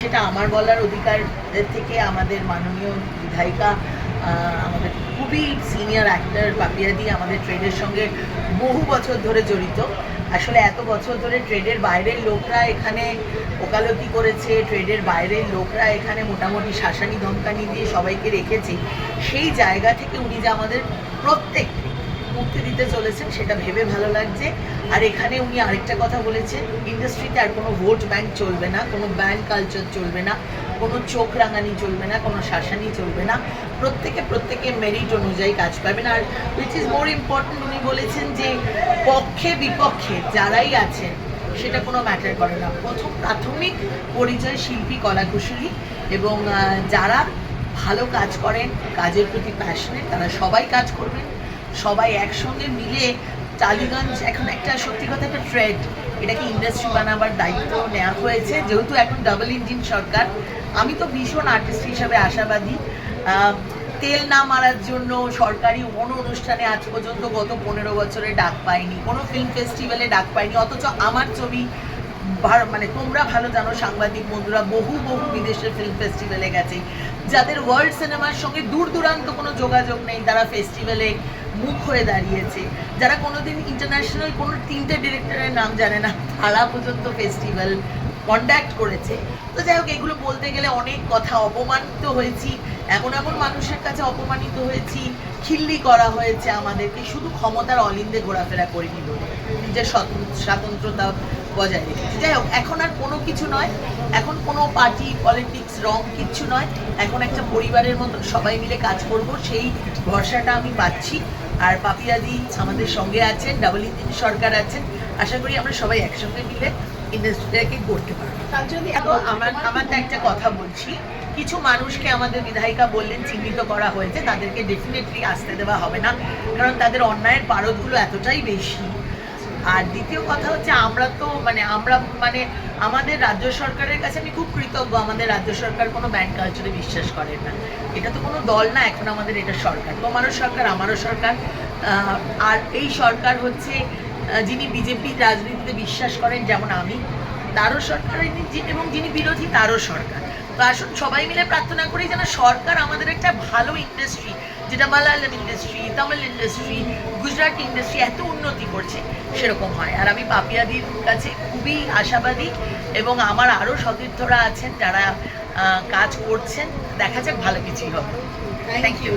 সেটা আমার বলার অধিকারের থেকে আমাদের মাননীয় বিধায়িকা আমাদের খুবই সিনিয়র অ্যাক্টর পাপিয়াদি আমাদের ট্রেডের সঙ্গে বহু বছর ধরে জড়িত। আসলে এত বছর ধরে ট্রেডের বাইরের লোকরা এখানে ওকালতি করেছে, ট্রেডের বাইরের লোকরা এখানে মোটামুটি শাসানি ধমকানি দিয়ে সবাইকে রেখেছে। সেই জায়গা থেকে উনি যে আমাদের প্রত্যেককে মুক্তি দিতে চলেছেন সেটা ভেবে ভালো লাগছে। আর এখানে উনি আরেকটা কথা বলেছেন, ইন্ডাস্ট্রিতে আর কোনো ভোট ব্যাংক চলবে না, কোনো ব্যাংক কালচার চলবে না, কোনো চোখ রাঙানি চলবে না, কোনো শাসানি চলবে না, প্রত্যেকে মেরিট অনুযায়ী কাজ পাবেন। আর উইচ ইজ মোর ইম্পর্টেন্ট, উনি বলেছেন যে পক্ষে বিপক্ষে যারাই আছেন সেটা কোনো ম্যাটার করে না, প্রাথমিক পরিচয় শিল্পী কলাকুশলী এবং যারা ভালো কাজ করেন, কাজের প্রতি প্যাশনেট, তারা সবাই কাজ করবেন, সবাই একসঙ্গে মিলে। টালিগঞ্জ এখন একটা সত্যি কথা একটা ট্রেড, এটাকে ইন্ডাস্ট্রি বানাবার দায়িত্ব নেওয়া হয়েছে, যেহেতু এখন ডাবল ইঞ্জিন সরকার। আমি তো ভীষণ আর্টিস্ট হিসাবে আশাবাদী। তেল না মারার জন্য সরকারি কোনো অনুষ্ঠানে আজ পর্যন্ত গত 15 বছরে ডাক পাইনি, কোনো ফিল্ম ফেস্টিভ্যালে ডাক পাইনি, অথচ আমার ছবি মানে তোমরা ভালো জানো সাংবাদিক বন্ধুরা, বহু বিদেশের ফিল্ম ফেস্টিভ্যালে গেছে, যাদের ওয়ার্ল্ড সিনেমার সঙ্গে দূর দূরান্ত কোনো যোগাযোগ নেই, তারা ফেস্টিভ্যালে মুখ হয়ে দাঁড়িয়েছে, যারা কোনোদিন ইন্টারন্যাশনাল কোনো 3টে ডিরেক্টরের নাম জানে না, তারা পর্যন্ত ফেস্টিভ্যাল কন্ডাক্ট করেছে। তো যাই হোক, এগুলো বলতে গেলে অনেক কথা, অপমানিত হয়েছি, এমন মানুষের কাছে অপমানিত হয়েছি, খিল্লি করা হয়েছে আমাদেরকে, শুধু ক্ষমতার অলিন্দে ঘোরাফেরা করিনি বলে নিজের স্বাতন্ত্রতা বজায় রেখেছি। যাই হোক, এখন আর কোনো কিছু নয়, এখন কোনো পার্টি পলিটিক্স রং কিচ্ছু নয়, এখন একটা পরিবারের মতো সবাই মিলে কাজ করব, সেই ভরসাটা আমি পাচ্ছি। আর পাপিয়াদি আমাদের সঙ্গে আছেন, ডাবল ইঞ্জিন সরকার আছেন, আশা করি আমরা সবাই একসঙ্গে মিলে ইন্ডাস্ট্রিটাকে করতে পারবো। আমার তো একটা কথা বলছি, কিছু মানুষকে আমাদের বিধায়িকা বললেন চিহ্নিত করা হয়েছে, তাদেরকে ডেফিনেটলি আসতে দেওয়া হবে না, কারণ তাদের অন্যায়ের পারদগুলো এতটাই বেশি। আর দ্বিতীয় কথা হচ্ছে, আমরা আমাদের রাজ্য সরকারের কাছে আমি খুব কৃতজ্ঞ, আমাদের রাজ্য সরকার কোনো ব্যান্ড কালচারে বিশ্বাস করেন না। এটা তো কোনো দল না, এখন আমাদের এটা সরকার, তোমারও সরকার আমারও সরকার। আর এই সরকার হচ্ছে যিনি বিজেপির রাজনীতিতে বিশ্বাস করেন যেমন আমি, তারও সরকার, এবং যিনি বিরোধী তারও সরকার। তো আসুন সবাই মিলে প্রার্থনা করি যেন সরকার আমাদের একটা ভালো ইন্ডাস্ট্রি, যেটা Malayalam industry, Tamil industry, Gujarati industry এত উন্নতি করছে, সেরকম হয়। আর আমি পাপিয়াদির কাছে খুবই আশাবাদী, এবং আমার আরও সতীর্থরা আছেন যারা কাজ করছেন, দেখা যাক ভালো কিছুই হবে। Thank you.